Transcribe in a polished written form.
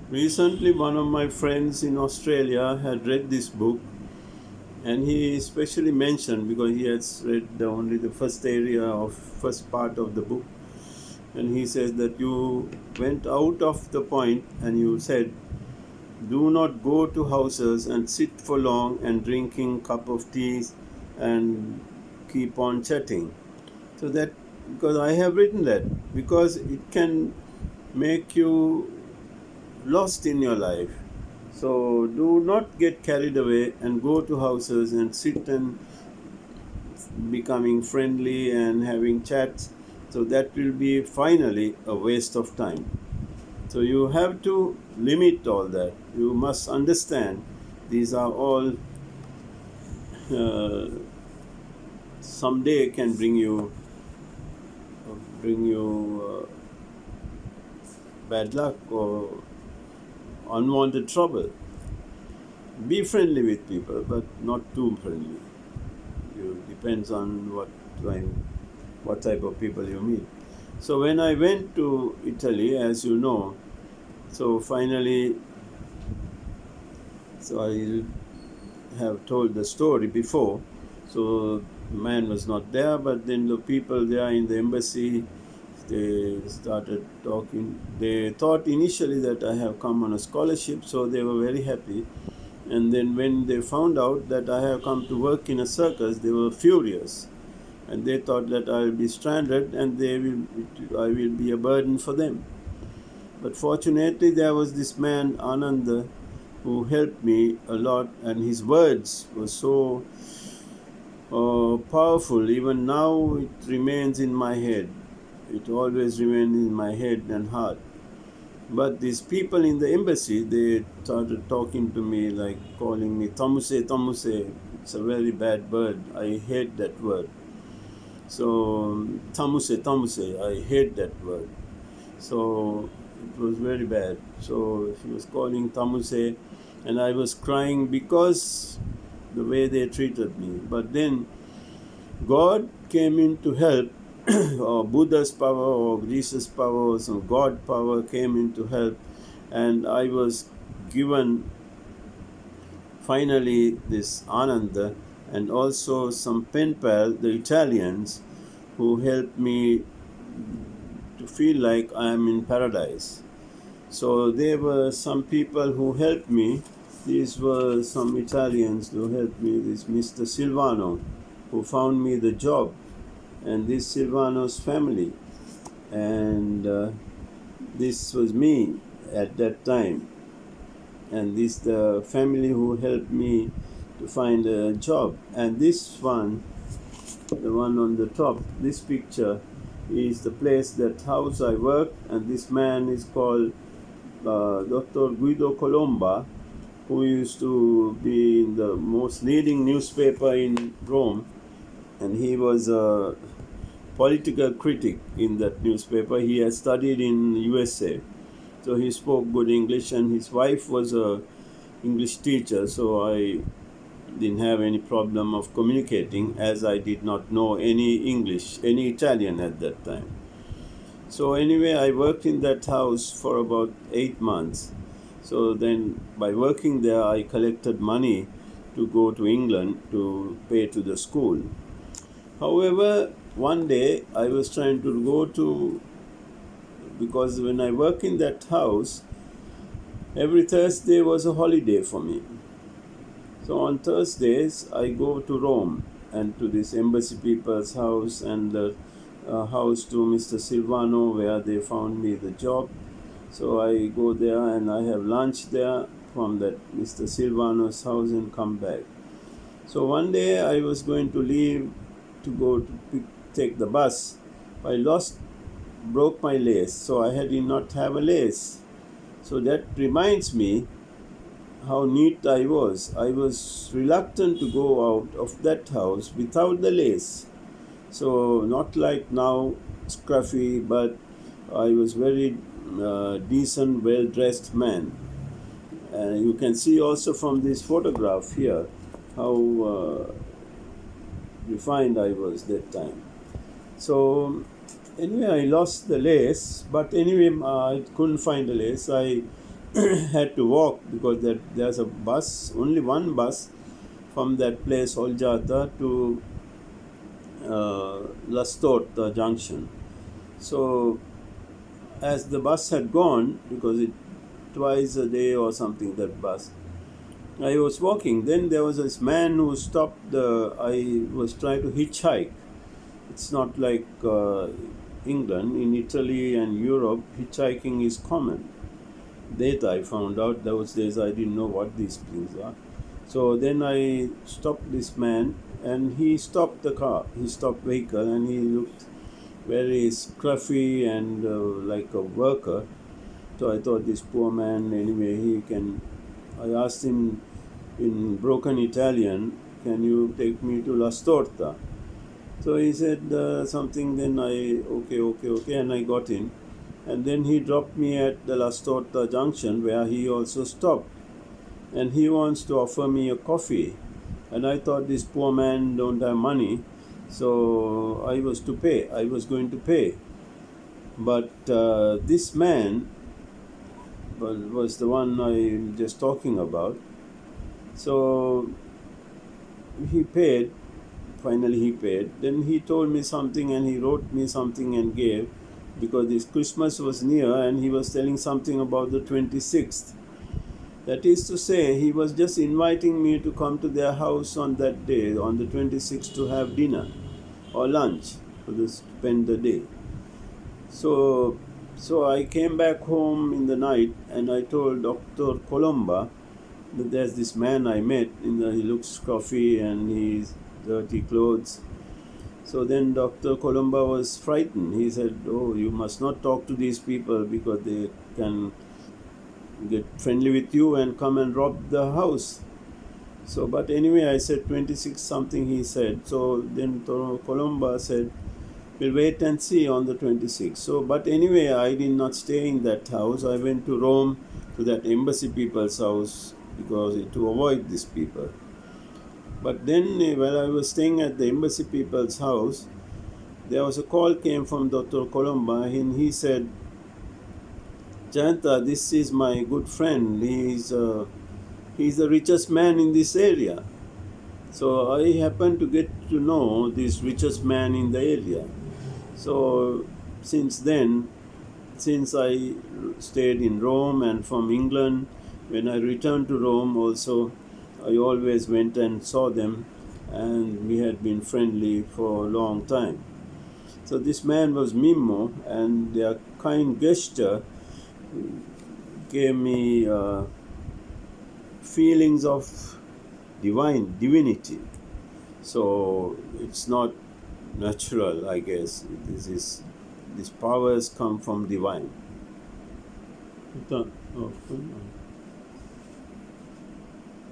Recently, one of my friends in Australia had read this book, and he especially mentioned because he has read only the first part of the book, and he says that you went out of the point and you said, "Do not go to houses and sit for long and drinking cup of teas and keep on chatting." So that because I have written that because it can make you lost in your life. So do not get carried away and go to houses and sit and becoming friendly and having chats. So that will be finally a waste of time. So you have to limit all that. You must understand these are all uh, someday can bring you bad luck or unwanted trouble. Be friendly with people, but not too friendly. It depends on what type of people you meet. So when I went to Italy, as you know, so finally, so I have told the story before. So the man was not there, but then the people there in the embassy, they started talking. They thought initially that I have come on a scholarship, so they were very happy. And then when they found out that I have come to work in a circus, they were furious, and they thought that I will be stranded and I will be a burden for them. But fortunately, there was this man Ananda who helped me a lot, and his words were so powerful. Even now, it remains in my head. It always remains in my head and heart. But these people in the embassy, they started talking to me like calling me Tamuse, Tamuse. It's a very bad word. I hate that word. So, Tamuse, Tamuse, I hate that word. So, it was very bad. So, she was calling Tamuse, and I was crying because the way they treated me. But then God came in to help, or Buddha's power, or Jesus' power, or some God power came in to help, and I was given finally this Ananda, and also some pen pal, the Italians, who helped me to feel like I am in paradise. So there were some people who helped me. These were some Italians who helped me. This Mr. Silvano, who found me the job, and this Silvano's family, and this was me at that time, and this the family who helped me to find a job. And this one, the one on the top, this picture is the place, that house I worked, and this man is called Dr. Guido Colomba, who used to be in the most leading newspaper in Rome, and he was a political critic in that newspaper. He had studied in USA, so he spoke good English, and his wife was a English teacher, so I didn't have any problem of communicating, as I did not know any English, any Italian at that time. So anyway, I worked in that house for about 8 months. So then by working there, I collected money to go to England to pay to the school. However, one day I was trying to go to, because when I work in that house, every Thursday was a holiday for me. So on Thursdays, I go to Rome and to this embassy people's house, and the house to Mr. Silvano, where they found me the job. So I go there and I have lunch there from that Mr. Silvano's house and come back. So one day I was going to leave to go to take the bus. I broke my lace, so I did not have a lace. So that reminds me how neat I was. I was reluctant to go out of that house without the lace. So not like now, scruffy, but I was very decent, well-dressed man. And you can see also from this photograph here how refined I was that time. So anyway, I lost the lace, but anyway, I couldn't find the lace. I had to walk because there's a bus, only one bus from that place Oljata to Lastot junction. So as the bus had gone, because it twice a day or something, that bus, I was walking. Then there was this man who stopped. I was trying to hitchhike. It's not like England. In Italy and Europe, hitchhiking is common. That I found out. Those days I didn't know what these things are. So then I stopped this man, and he stopped the car. He stopped vehicle, and he looked very scruffy and like a worker. So I thought, this poor man, anyway, he can. I asked him in broken Italian, can you take me to La Storta? So he said something, then okay, and I got in. And then he dropped me at the La Storta junction where he also stopped. And he wants to offer me a coffee. And I thought, this poor man don't have money. So I was going to pay. But this man was the one I'm just talking about. So he paid. Finally he paid. Then he told me something, and he wrote me something and gave, because this Christmas was near, and he was telling something about the 26th. That is to say, he was just inviting me to come to their house on that day, on the 26th, to have dinner or lunch, to spend the day. So I came back home in the night, and I told Dr. Colomba that there's this man I met. He looks scruffy and he's dirty clothes. So then Dr. Colomba was frightened. He said, oh, you must not talk to these people because they can get friendly with you and come and rob the house. So, but anyway, I said 26 something, he said. So then Colomba said, we'll wait and see on the 26th. So, but anyway, I did not stay in that house. I went to Rome, to that embassy people's house, because to avoid these people. But then while I was staying at the embassy people's house, there was a call came from Dr. Colomba, and he said, Jayanta, this is my good friend. He's the richest man in this area. So I happened to get to know this richest man in the area. So since then, since I stayed in Rome and from England, when I returned to Rome also, I always went and saw them, and we had been friendly for a long time. So this man was Mimmo, and their kind gesture gave me feelings of divinity. So it's not natural, I guess. These powers come from divine.